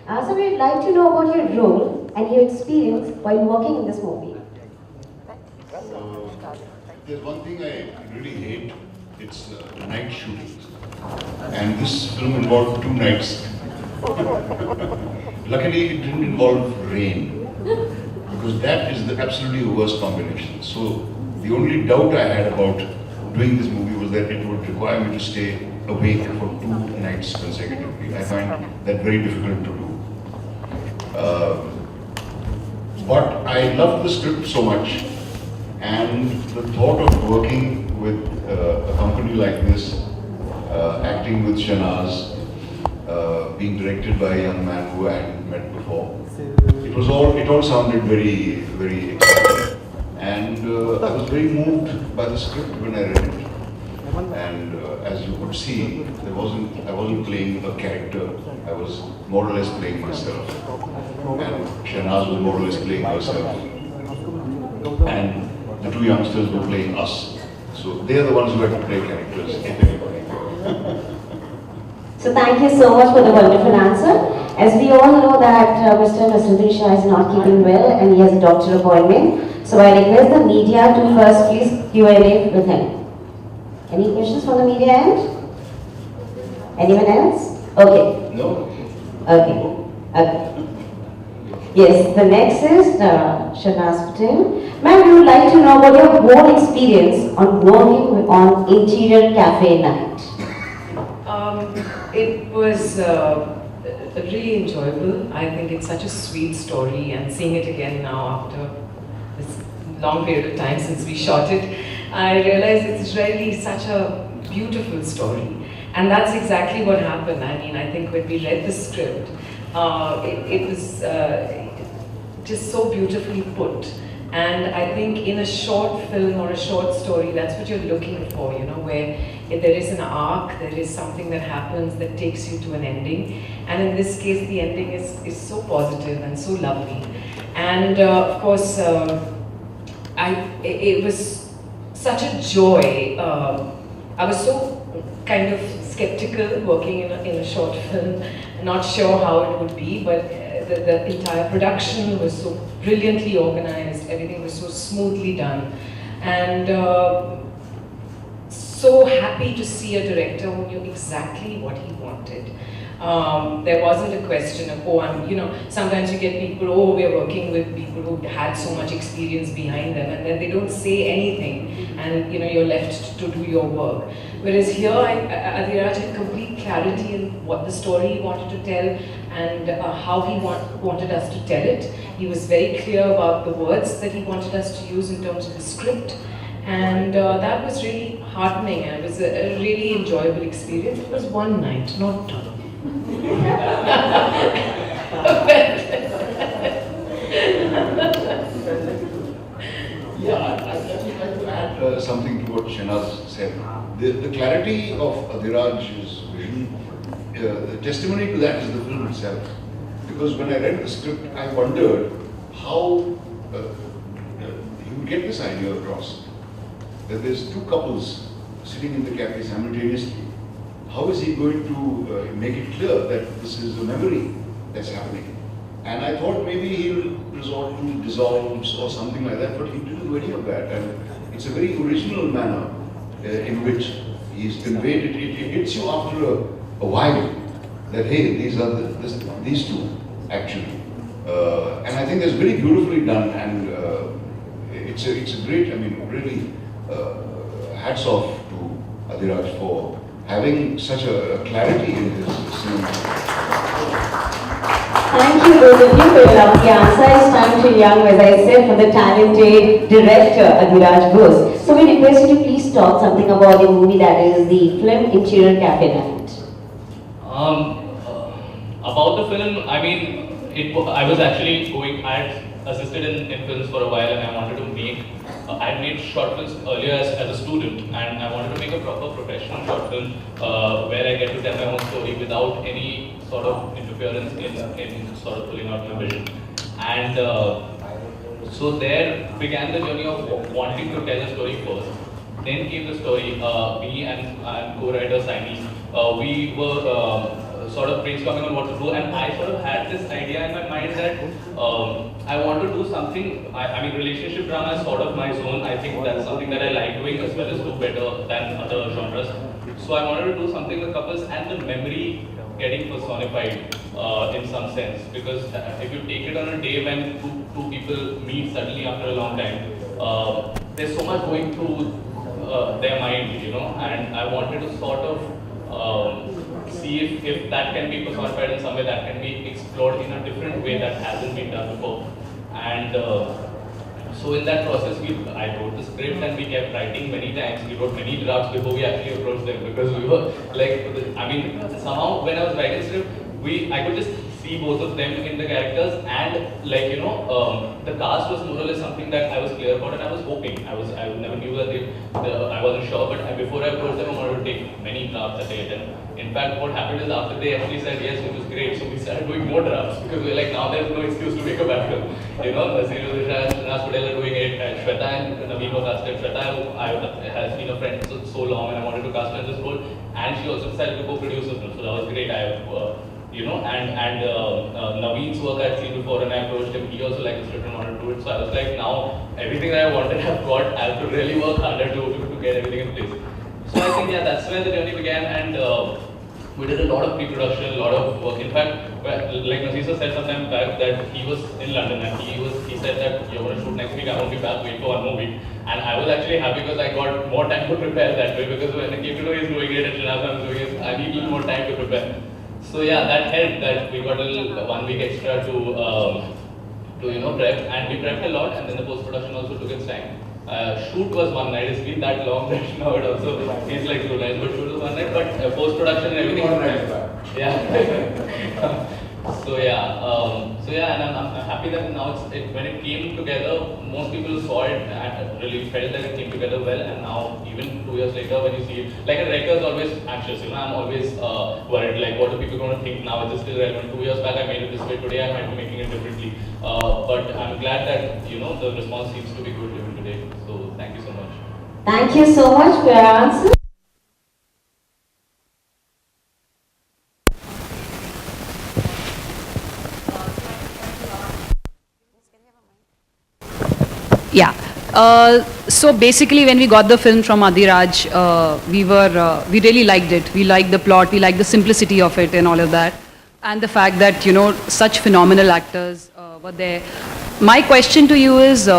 Shah. So we'd like to know about your role and your experience while working in this movie. There's one thing I really hate, it's night shootings. And this film involved 2 nights. Luckily it didn't involve rain, because that is the absolutely worst combination. So the only doubt I had about doing this movie was that it would require me to stay awake for 2 nights consecutively. I find that very difficult to do. But I loved the script so much, and the thought of working with a company like this, acting with Shahnaz, being directed by a young man who I hadn't met before, it all sounded very, very exciting. And I was very moved by the script when I read it. And as you could see, I wasn't playing a character. I was more or less playing myself. And Shahnaz was more or less playing herself. And the 2 youngsters were playing us. So they are the ones who had to play characters, if anybody. So thank you so much for the wonderful answer. As we all know that Mr. Naseeruddin Shah is not keeping well and he has a doctor appointment. So I request the media to first please Q&A with him. Any questions from the media end? Anyone else? Okay. No. Okay. Yes, the next is Shahnaz Patel. Ma'am, we would like to know about your whole experience on working on Interior Cafe Night. It was really enjoyable. I think it's such a sweet story, and seeing it again now after this long period of time since we shot it, I realized it's really such a beautiful story. And that's exactly what happened. I mean, I think when we read the script, it was just so beautifully put. And I think in a short film or a short story, that's what you're looking for, you know, where there is an arc, there is something that happens that takes you to an ending. And in this case, the ending is so positive and so lovely. And of course, it was such a joy. I was so kind of skeptical working in a short film, not sure how it would be, but the entire production was so brilliantly organized, everything was so smoothly done, and so happy to see a director who knew exactly what he wanted. There wasn't a question of, oh, you know, sometimes you get people, oh, we're working with people who had so much experience behind them, and then they don't say anything, and you know, you're left to do your work. Whereas here, Adhiraj had complete clarity in what the story he wanted to tell, and how he wanted us to tell it. He was very clear about the words that he wanted us to use in terms of the script, and that was really heartening, and it was a really enjoyable experience. It was one night, not two. Yeah, I'd like to add something to what Shahnaz said. The clarity of Adhiraj's vision, the testimony to that is the film itself. Because when I read the script, I wondered how he would get this idea across. That there's 2 couples sitting in the cafe simultaneously. How is he going to make it clear that this is a memory that's happening? And I thought maybe he'll resort to dissolves or something like that, but he didn't do any of that. And it's a very original manner in which he's conveyed it. It hits you after a while that, hey, these 2, actually. And I think that's very beautifully done, and it's a great, I mean, really, hats off to Adhiraj for having such a clarity in his cinema. Thank you both of you for your lovely answer. It's time to young, as I said, for the talented director Adhiraj Bose. So we request you to please talk something about the movie that is the film Interior Cafe Night. About the film, I mean, I was actually I had assisted in films for a while, and I wanted to make, I had made short films earlier as a student, and I wanted to make a proper professional short film where I get to tell my own story without any sort of interference in sort of pulling out my vision. And so there began the journey of wanting to tell a story first. Then came the story, me and co-writer Saini, we were sort of brainstorming on what to do, and I sort of had this idea in my mind that I want to do something. I mean, relationship drama is sort of my zone. I think that's something that I like doing as well as do better than other genres. So I wanted to do something with couples and the memory getting personified in some sense, because if you take it on a day when two people meet suddenly after a long time, there's so much going through their mind, you know, and I wanted to sort of see if that can be personified in some way, that can be explored in a different way that hasn't been done before. And so in that process, I wrote the script and we kept writing many times. We wrote many drafts before we actually approached them, because we were like, I mean, somehow when I was writing script, I could just see both of them in the characters, and like, you know, the cast was more or less something that I was clear about, and I was hoping. I never knew that I wasn't sure, but before I approached them, I wanted to take many drafts at it. And in fact, what happened is after they actually said yes, it was great, so we started doing more drafts, because we were like, now there's no excuse to make a bad film. You know, Naseeruddin and Shah are doing it, and Shweta and Naveen were casted. Shweta has been a friend so long, and I wanted to cast her in this role, and she also decided to co-produce the film, so that was great. You know, and Naveen's work I'd seen before, and I approached him. He also liked the script and wanted to do it. So I was like, now everything that I wanted, I've got. I have to really work harder to get everything in place. So I think, yeah, that's where the journey began, and we did a lot of pre-production, a lot of work. In fact, like Naseer said sometime back that he was in London, and he said that you're going to shoot next week. I won't be back. Wait for one more week. And I was actually happy because I got more time to prepare that way. Because when I came to know he's doing it and Shanaz was doing it, I need a little more time to prepare. So yeah, that helped that we got a little 1 week extra to you know, prep, and we prepped a lot, and then the post-production also took its time. Shoot was one night. It's been that long that now it also feels like 2 nights, but shoot was one night. But post-production and everything. Yeah. So yeah, and I'm happy that now when it came together, most people saw it and really felt that it came together well. And now even 2 years later, when you see it, like a director is always anxious. You know, I'm always worried. Like, what are people going to think now? Is this still relevant? 2 years back, I made it this way. Today, I might be making it differently. But I'm glad that, you know, the response seems to be good even today. So thank you so much. Thank you so much for your answer. Yeah. So basically, when we got the film from Adhiraj, we really liked it. We liked the plot, we liked the simplicity of it and all of that, and the fact that, you know, such phenomenal actors were there. My question to you is,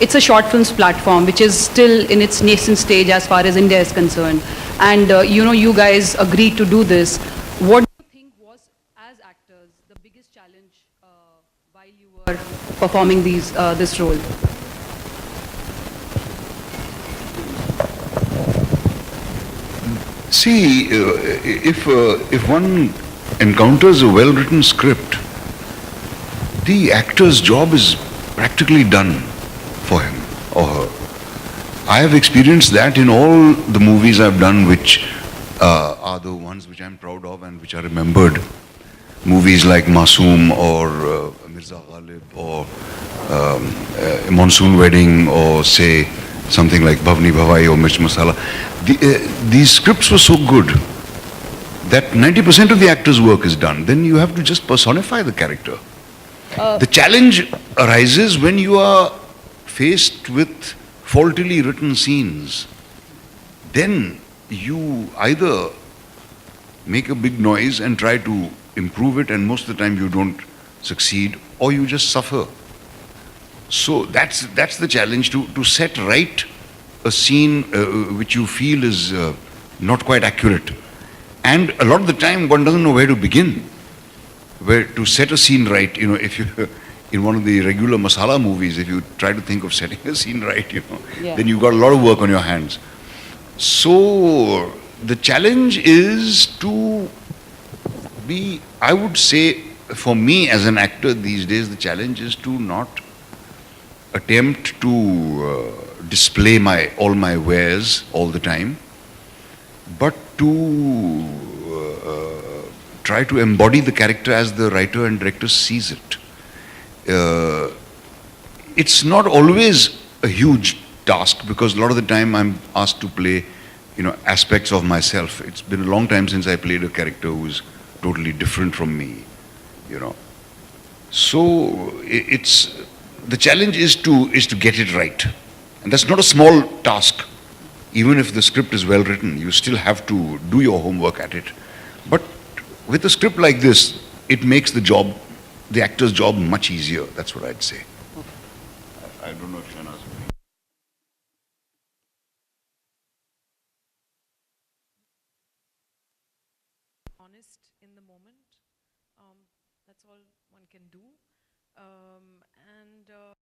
it's a short films platform which is still in its nascent stage as far as India is concerned, and you know, you guys agreed to do this. What do you think was, as actors, the biggest challenge while you were performing this role? See, if one encounters a well-written script, the actor's job is practically done for him or her. I have experienced that in all the movies I've done, which are the ones which I'm proud of and which are remembered. Movies like Masoom or Mirza Ghalib or Monsoon Wedding, or say something like Bhavni Bhavai or Mirch Masala. These scripts were so good that 90% of the actor's work is done. Then you have to just personify the character. The challenge arises when you are faced with faultily written scenes. Then you either make a big noise and try to improve it, and most of the time you don't succeed, or you just suffer. So that's the challenge, to set right a scene which you feel is not quite accurate. And a lot of the time one doesn't know where to begin, where to set a scene right. You know, if you in one of the regular masala movies, if you try to think of setting a scene right, you know, yeah, then you've got a lot of work on your hands. So the challenge is to be, I would say, for me as an actor these days, the challenge is to not attempt to display all my wares all the time, but to try to embody the character as the writer and director sees it. It's not always a huge task, because a lot of the time I'm asked to play, you know, aspects of myself. It's been a long time since I played a character who's totally different from me, you know. So it's the challenge is to get it right, and that's not a small task. Even if the script is well written, you still have to do your homework at it. But with a script like this, it makes the job, the actor's job, much easier. That's what I'd say. I don't know if Shahnaaz agrees. Honest in the moment. That's all one can do. And